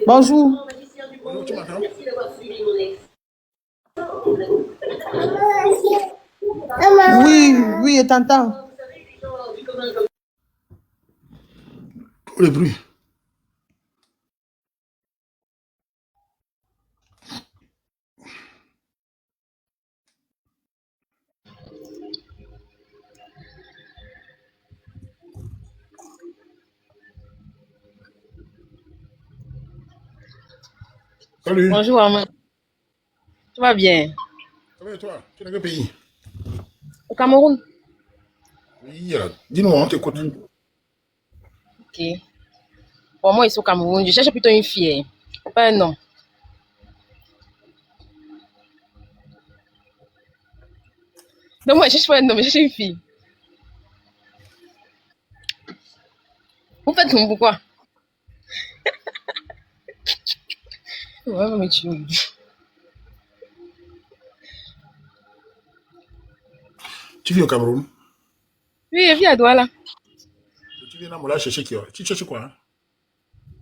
Bonjour. Bonjour, tu m'entends? Oui, oui, je t'entends. Pour le bruit. Salut. Bonjour, Amand. Tu vas bien? Ça va et toi? Tu es dans quel pays? Au Cameroun? Oui, dis-nous, on t'écoute. Ok. Bon, moi, ici au Cameroun, je cherche plutôt une fille, pas un homme. Donc, moi, je cherche pas un homme, je cherche une fille. Vous faites comme pourquoi? Ouais, mais tu... Oui, Tu vis au Cameroun? je vis à Douala. Et tu viens là, là chercher qui? Tu cherches quoi? Hein?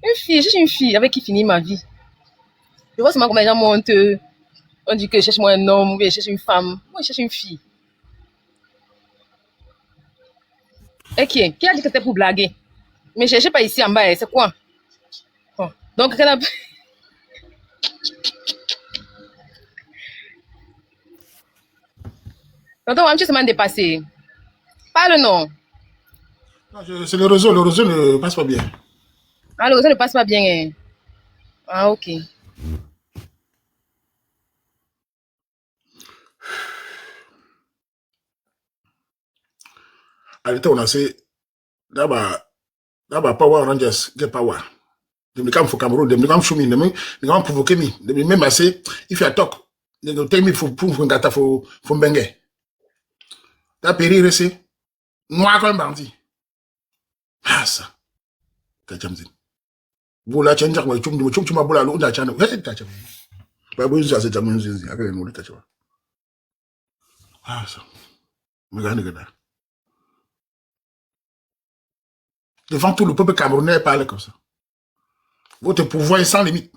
Une fille, je cherche une fille avec qui finir ma vie. Je vois seulement comment les gens montent. On dit que je cherche moi un homme, ou bien je cherche une femme. Moi, je cherche une fille. Et qui a dit que c'était pour blaguer? Mais je cherche pas ici en bas, c'est quoi? Bon. Donc, quand Tonton, tu es seulement dépassé. Parle non. Non, c'est le réseau ne passe pas bien. Alors, ça ne passe pas bien. Hein. Ah, ok. À l'état, on a assez, d'abord, Power Rangers, get power. De me come for Cameroun, de me come show me, de me provoquer me, de me même assez, if you talk, de me tell me for ngata for mbenge. T'as péri resté, noir comme bandit. Ah, ça. T'as jamais dit. Bola change kwa chum bola lo nda chano. T'as jamais. Ba bo ça c'est jamais nzi. Avec nous t'as vois. Ah, ça. Me gane gana. Devant tout le peuple camerounais parle comme ça. Votre pouvoir est sans limite.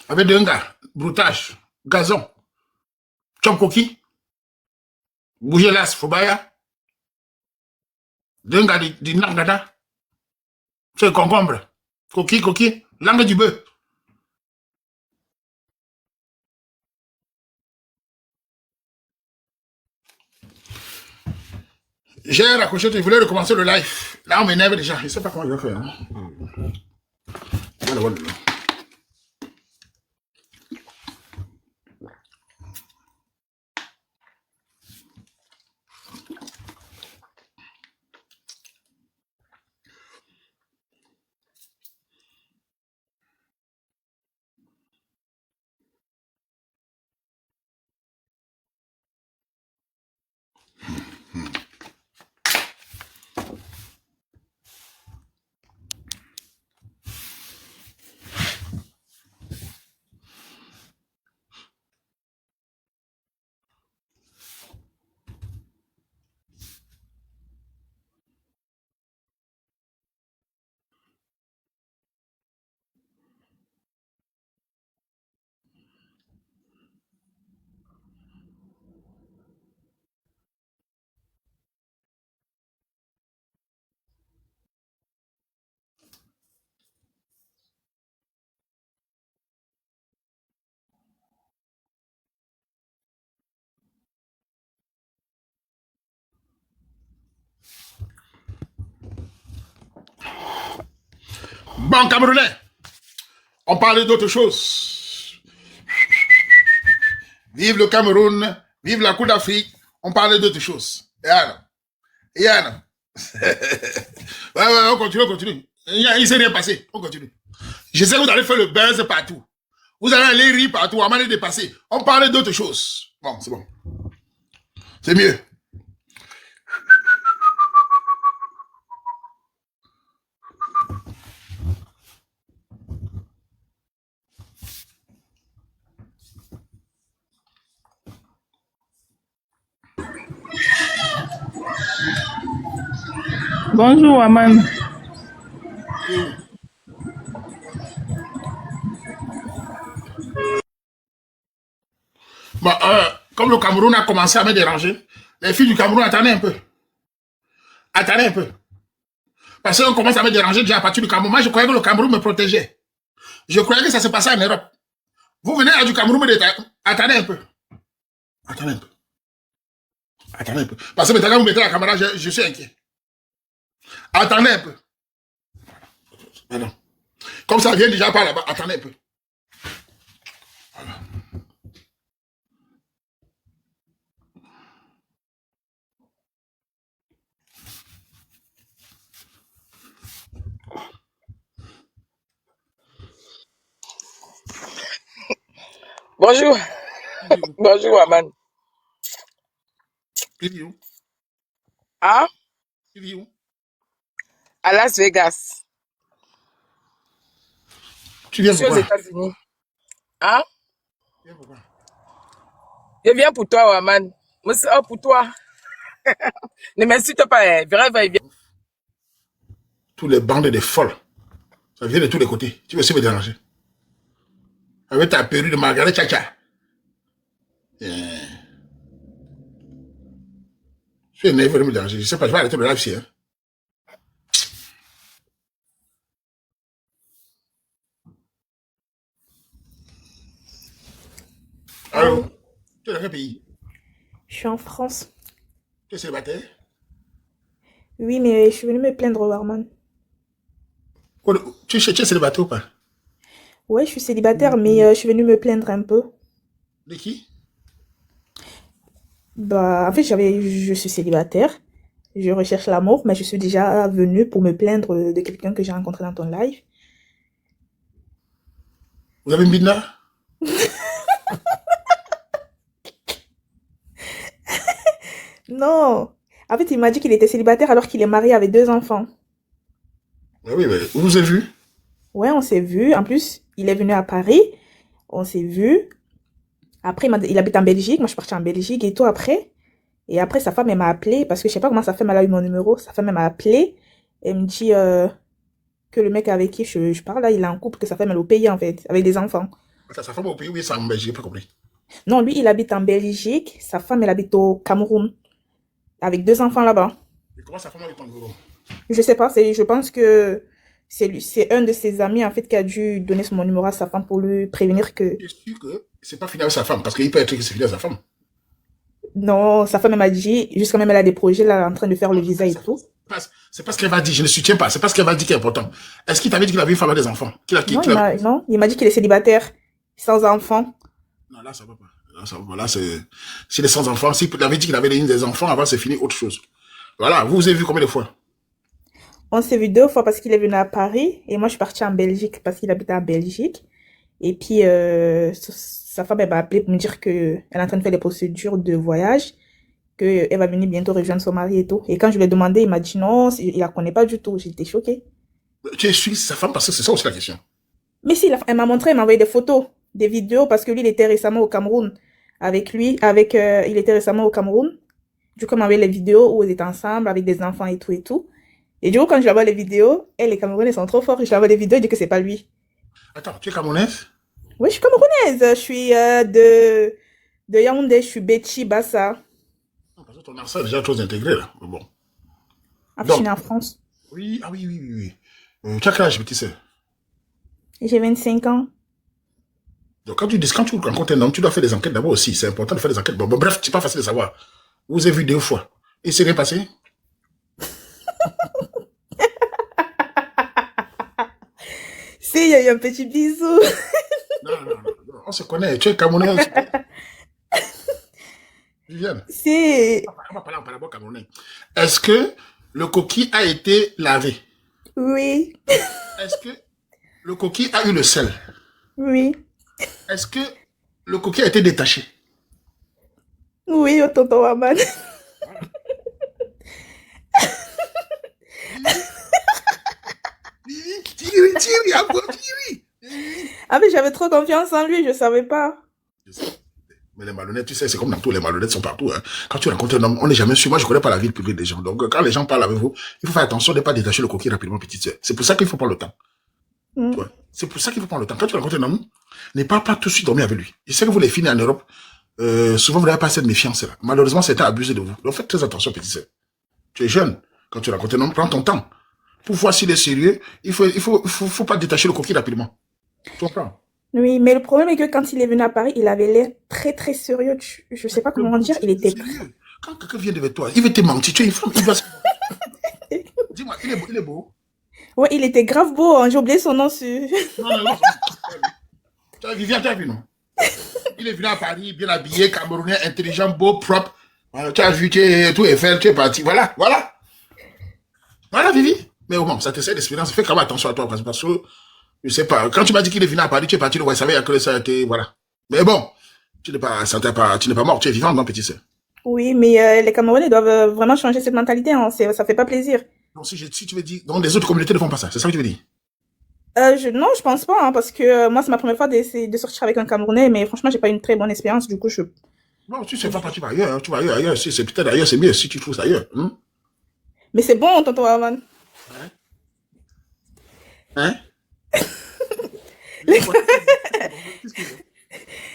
Avec deux gars, broutage, gazon, chop coquille, bouger l'as, fobaya, deux gars de nangada, c'est concombre, coquille, langue du bœuf. J'ai raccroché, je voulais recommencer le live. Là, on m'énerve déjà. Je ne sais pas comment je vais faire. Hein. Voilà. Bon, Camerounais, on parlait d'autre chose. Vive le Cameroun, vive la Coupe d'Afrique, on parlait d'autre chose. Yann. Ouais, on continue. Il ne s'est rien passé, on continue. Je sais que vous allez faire le buzz partout. Vous allez aller rire partout, à m'aller dépasser. On parlait d'autre chose. Bon, c'est bon. C'est mieux. Bonjour, Aman. Tu es où? Bon, comme le Cameroun a commencé à me déranger, les filles du Cameroun, attendez un peu. Attendez un peu. Parce qu'on commence à me déranger déjà à partir du Cameroun. Moi, je croyais que le Cameroun me protégeait. Je croyais que ça se passait en Europe. Vous venez du Cameroun me détailler. Attendez un peu. Attendez un peu. Attendez un peu. Parce que maintenant, vous mettez la caméra, je suis inquiet. Attendez un peu. Pardon. Comme ça vient déjà par là-bas, attendez un peu. Voilà. Bonjour, bonjour Aman. Tu vis où? Hein? Tu vis où? À Las Vegas. Tu Je viens suis aux pourquoi? États-Unis. Hein? Tu viens pourquoi? Je viens pour toi, Aman. Oh, pour toi. Ne m'insulte pas, hein. Viens. Tous les bandes de folles. Ça vient de tous les côtés. Tu veux aussi me déranger. Avec ta perruque de Margaret Chacha. Je suis énervé de me déranger. Je sais pas, je vais arrêter le live ici. Hein. Allô? Tu es dans quel pays? Je suis en France. Tu es célibataire? Oui, mais je suis venue me plaindre au Warman. Tu es célibataire ou pas? Ouais, je suis célibataire, mais je suis venue me plaindre un peu. De qui? Bah, en fait, je suis célibataire. Je recherche l'amour, mais je suis déjà venue pour me plaindre de quelqu'un que j'ai rencontré dans ton live. Vous avez une bina? Non. En fait, il m'a dit qu'il était célibataire alors qu'il est marié avec 2 enfants. Oui, mais vous vous avez vu? Ouais, on s'est vu. En plus, il est venu à Paris. On s'est vu. Après, il habite en Belgique. Moi, je suis partie en Belgique et tout après. Et après, sa femme, elle m'a appelé parce que je sais pas comment sa femme, elle a eu mon numéro. Sa femme, elle m'a appelé. Elle me dit que le mec avec qui je parle, là, il est en couple, que sa femme, elle est au pays, en fait, avec des enfants. Attends, sa femme au pays, oui, ça me j'ai pas compris. Non, lui, il habite en Belgique. Sa femme, elle habite au Cameroun. Avec 2 enfants là-bas. Et comment sa femme a eu ton numéro? Je sais pas, je pense que c'est un de ses amis, en fait, qui a dû donner mon numéro à sa femme pour lui prévenir que... Je suis sûr que c'est pas fini avec sa femme, parce qu'il peut être que c'est fini avec sa femme. Non, sa femme, elle m'a dit, jusqu'à même, elle a des projets, là, en train de faire le visa et tout. C'est pas ce qu'elle va dire, je ne soutiens pas. C'est pas ce qu'elle va dire qui est important. Est-ce qu'il t'avait dit qu'il avait une femme et des enfants? Non, il m'a dit qu'il est célibataire, sans enfants. Non, là, ça va pas. Là, ça va pas. Là, s'il est sans enfants, s'il avait dit qu'il avait des enfants, avant, c'est fini, autre chose. Voilà, vous avez vu combien de fois? On s'est vu 2 fois parce qu'il est venu à Paris, et moi, je suis partie en Belgique parce qu'il habitait en Belgique. Et puis, sa femme, elle m'a appelé pour me dire qu'elle est en train de faire les procédures de voyage, qu'elle va venir bientôt rejoindre son mari et tout. Et quand je lui ai demandé, il m'a dit non, il la connaît pas du tout. J'étais choquée. Tu es suisse, sa femme, parce que c'est ça aussi la question. Mais si, elle m'a montré, elle m'a envoyé des photos, des vidéos, parce que lui, il était récemment au Cameroun. Il était récemment au Cameroun. Du coup, elle m'a envoyé les vidéos où ils étaient ensemble, avec des enfants et tout et tout. Et du coup, quand je lui envoie les vidéos, les Camerounais sont trop forts. Je lui envoie les vidéos, il dit que c'est pas lui. Attends, tu es camerounaise? Oui, je suis camerounaise. Je suis de Yaoundé, je suis Betchi Bassa. Non, parce que ton accent est déjà trop intégré, là. Mais bon. En fait, je suis née en France. Oui, ah oui. Tu as quel âge, petit sœur? J'ai 25 ans. Donc, quand tu rencontres un homme, tu dois faire des enquêtes d'abord aussi. C'est important de faire des enquêtes. Bon, bref, c'est pas facile de savoir. Vous avez vu 2 fois. Et c'est rien passé? Si, il y a eu un petit bisou. Non, on se connaît. Tu es camerounaise. Viviane. Si. On va parler en parabole camerounais. Est-ce que le coquille a été lavé? Oui. Est-ce que le coquille a eu le sel? Oui. Est-ce que le coquille a été détaché? Oui, au tonton Waman. Tiri, à quoi, Tiri? Ah, mais j'avais trop confiance en lui, je savais pas. Je sais. Mais les malhonnêtes, tu sais, c'est comme dans tout, les malhonnêtes sont partout. Hein. Quand tu rencontres un homme, on n'est jamais sûr. Moi, je connais pas la vie privée des gens. Donc, quand les gens parlent avec vous, il faut faire attention de ne pas détacher le coquille rapidement, petite sœur. C'est pour ça qu'il faut prendre le temps. Tu vois. C'est pour ça qu'il faut prendre le temps. Quand tu rencontres un homme, ne parle pas tout de suite dormir avec lui. Je sais que vous les filles en Europe, souvent vous n'avez pas cette méfiance-là. Malheureusement, c'est abusé de vous. Donc, faites très attention, petite sœur. Tu es jeune. Quand tu rencontres un homme, prends ton temps. Pour voir s'il est sérieux, il faut pas détacher le coquille rapidement. Tu comprends? Oui, mais le problème est que quand il est venu à Paris, il avait l'air très très sérieux. Je sais pas comment dire, il était... Sérieux. Quand quelqu'un vient devant toi, il veut te mentir. Tu es une femme, il va se... Dis-moi, il est beau. Ouais, il était grave beau, hein. J'ai oublié son nom sur... Non. Tu as Viviane, tu as vu, non? Il est venu à Paris, bien habillé, camerounais, intelligent, beau, propre. Voilà, tu as vu, tout est fait, tu es parti. Voilà. Voilà, Vivi. Mais au moins, ça te sert d'expérience. Fais quand même attention à toi, parce que, je sais pas, quand tu m'as dit qu'il est venu à Paris, tu es parti, il savait que ça a été, voilà. Mais bon, tu n'es pas mort, tu es vivant, non, petit sœur. Oui, mais les Camerounais doivent vraiment changer cette mentalité, hein. Ça fait pas plaisir. Donc, si tu veux dire, donc les autres communautés ne font pas ça, c'est ça que tu veux dire? Non, je pense pas, hein, parce que moi, c'est ma première fois d'essayer de sortir avec un Camerounais, mais franchement, j'ai pas eu une très bonne expérience, du coup, Non, tu sais pas quand tu vas ailleurs, ailleurs, si c'est peut-être ailleurs, c'est mieux, si tu trouves ça ailleurs. Mais c'est bon, tonton Aman. Hein?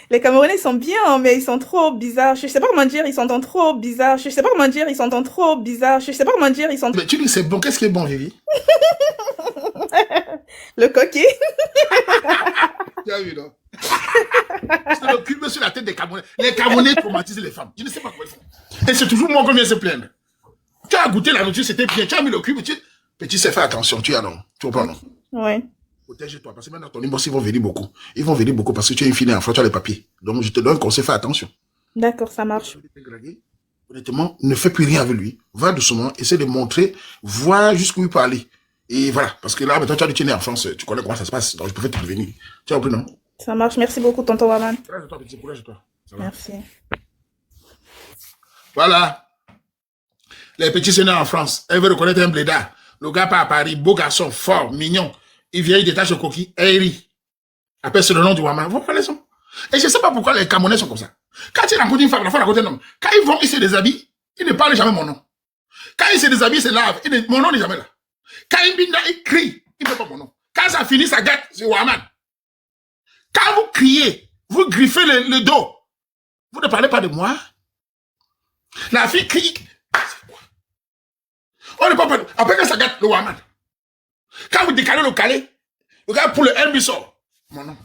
Les Camerounais sont bien, mais ils sont trop bizarres. Je sais pas comment dire, ils s'entendent trop bizarres. Je sais pas comment dire, ils s'entendent trop bizarres. Je sais pas comment dire, ils sont... Mais tu dis c'est bon, qu'est-ce qui est bon, Vivi? Le coquet. Tu as vu, non? C'est le cul sur la tête des Camerounais. Les Camerounais traumatisent les femmes. Je ne sais pas quoi ils font. Et c'est toujours moi qu'on vient se plaindre. Tu as goûté la nourriture, c'était bien. Tu as mis le cul, petit, c'est fais attention, tu as non. Tu comprends, non? Ouais. Protège-toi, parce que maintenant, ton inbox, ils vont venir beaucoup. Ils vont venir beaucoup parce que tu es une fille en France, tu as les papiers. Donc, je te donne un conseil, fais attention. D'accord, ça marche. Honnêtement, ne fais plus rien avec lui. Va doucement, essaie de montrer, vois jusqu'où il peut aller. Et voilà, parce que là, maintenant, tu as du en France, tu connais comment ça se passe, donc je peux te prévenir. Tu as compris, non? Ça marche, merci beaucoup, tonton Aman. Courage-toi, petit, courage-toi. Merci. Voilà. Les petits sœurs en France, elle veut reconnaître un blédard. Le gars part à Paris, beau garçon, fort, mignon. Il vient, il détache le coquille, et il rit. Après, c'est le nom du Waman. Vous comprenez ça? Et je ne sais pas pourquoi les Camerounais sont comme ça. Quand ils rencontrent une femme, la fois rencontre un homme. Quand ils vont, ils se déshabillent, ils ne parlent jamais mon nom. Quand ils se déshabillent, ils se lavent, mon nom n'est jamais là. Quand ils binda, ils crient, ils ne font pas mon nom. Quand ça finit, ça gâte, c'est Waman. Quand vous criez, vous griffez le dos, vous ne parlez pas de moi. La fille crie. On ne parle pas. Après, quand ça gâte, le Waman. Quand vous décalez le calé, le gars pour le MB sort. Mon nom.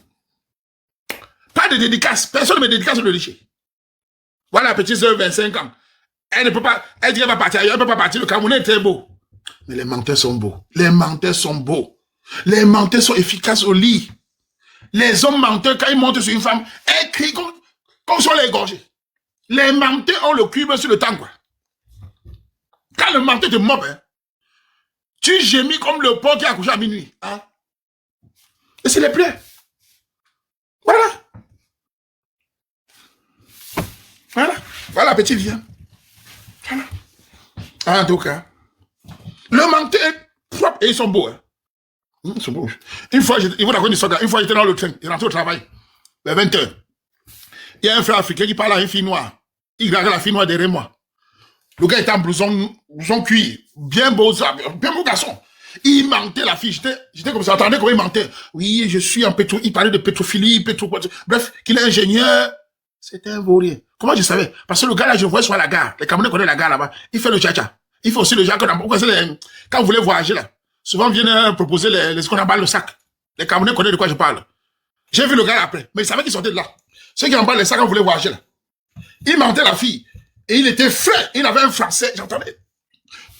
Pas de dédicace. Personne ne me dédicace le lycée. Voilà, petite sœur, 25 ans. Elle ne peut pas, elle dit qu'elle va partir ailleurs, elle ne peut pas partir. Le Camerounais est très beau. Mais les menteurs sont beaux. Les menteurs sont beaux. Les menteurs sont efficaces au lit. Les hommes menteurs, quand ils montent sur une femme, elles crient comme sur les gorgées. Les menteurs ont le cube sur le temps, quoi. Quand le menteur te moque, hein, tu gémis comme le porc qui a accouché à minuit. Hein? Et c'est les plaies. Voilà. Voilà, petit vieux. Voilà. En tout cas, le menteur est propre et ils sont beaux. Hein? Ils sont beaux. Une fois, ils vont raconter une histoire. Une fois, j'étais dans le train, il rentrait au travail, vers 20h. Il y a un frère africain qui parle à une fille noire. Il regarde la fille noire derrière moi. Le gars était en blouson cuir, bien beau garçon. Il mentait la fille, j'étais comme ça, attendez comment il mentait. Oui, je suis en pétro, il parlait de pétrophilie, bref, qu'il est ingénieur. C'était un vaurien. Comment je savais? Parce que le gars là, je le voyais sur la gare. Les Camerounais connaissent la gare là-bas. Il fait le tcha-tcha. Il fait aussi le genre quand vous voulez voyager là. Souvent, viennent proposer ce qu'on emballe le sac. Les Camerounais connaissent de quoi je parle. J'ai vu le gars là après, mais il savait qu'il sortait de là. Ceux qui emballent les sacs quand vous voulez voyager là. Il mentait la fille. Et il était frais. Il avait un français, j'entendais.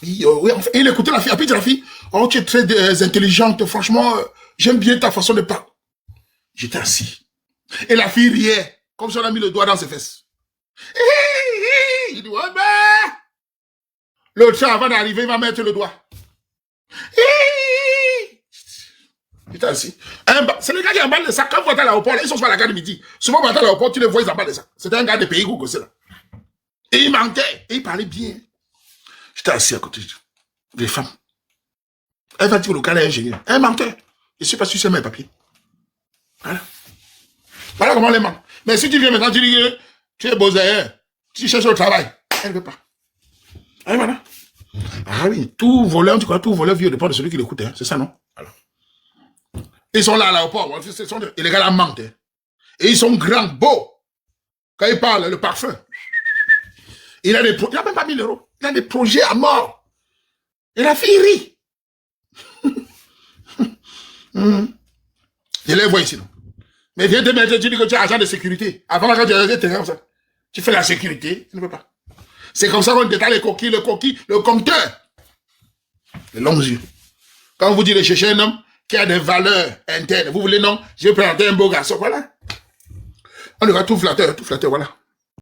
Oui, enfin, il écoutait la fille. Après, il dit à la fille, oh, tu es très intelligente. Franchement, j'aime bien ta façon de parler. J'étais assis. Et la fille riait, comme si on a mis le doigt dans ses fesses. Il dit, ouais, ben. L'autre, avant d'arriver, il va mettre le doigt. J'étais assis. C'est le gars qui emballe les sacs. Quand vous êtes à l'aéroport, ils sont sur la gare de midi. Souvent, vous êtes à l'aéroport, tu les vois, ils emballent les sacs. C'était un gars de pays Google, c'est là. Et il mentait. Et il parlait bien. J'étais assis à côté des femmes. Elle va dire que le gars est ingénieur. Un menteur. Je ne sais pas si c'est mes papiers. Voilà. Voilà comment on les ment. Mais si tu viens maintenant, tu dis que Tu es Bozéen. Tu cherches au travail. Elle ne veut pas. Ah, voilà. Ah oui, tout voleur, tu crois, tout voleur vieux dépend de celui qui l'écoute. Hein. C'est ça, non? Alors. Ils sont là à l'aéroport. Et les gars là mentent. Hein. Et ils sont grands, beaux. Quand ils parlent, le parfum. Il a des il n'a même pas 1000 euros. Il a des projets à mort. Et la fille rit. Je les vois ici, non? Mais viens te mettre, tu dis que tu es agent de sécurité. Avant, quand tu es comme ça, tu fais la sécurité, tu ne peux pas. C'est comme ça qu'on détaille les coquilles, le compteur. Les longs yeux. Quand on vous dit de chercher un homme qui a des valeurs internes, vous voulez non, je vais présenter un beau garçon, voilà. On le va tout flatteur, voilà.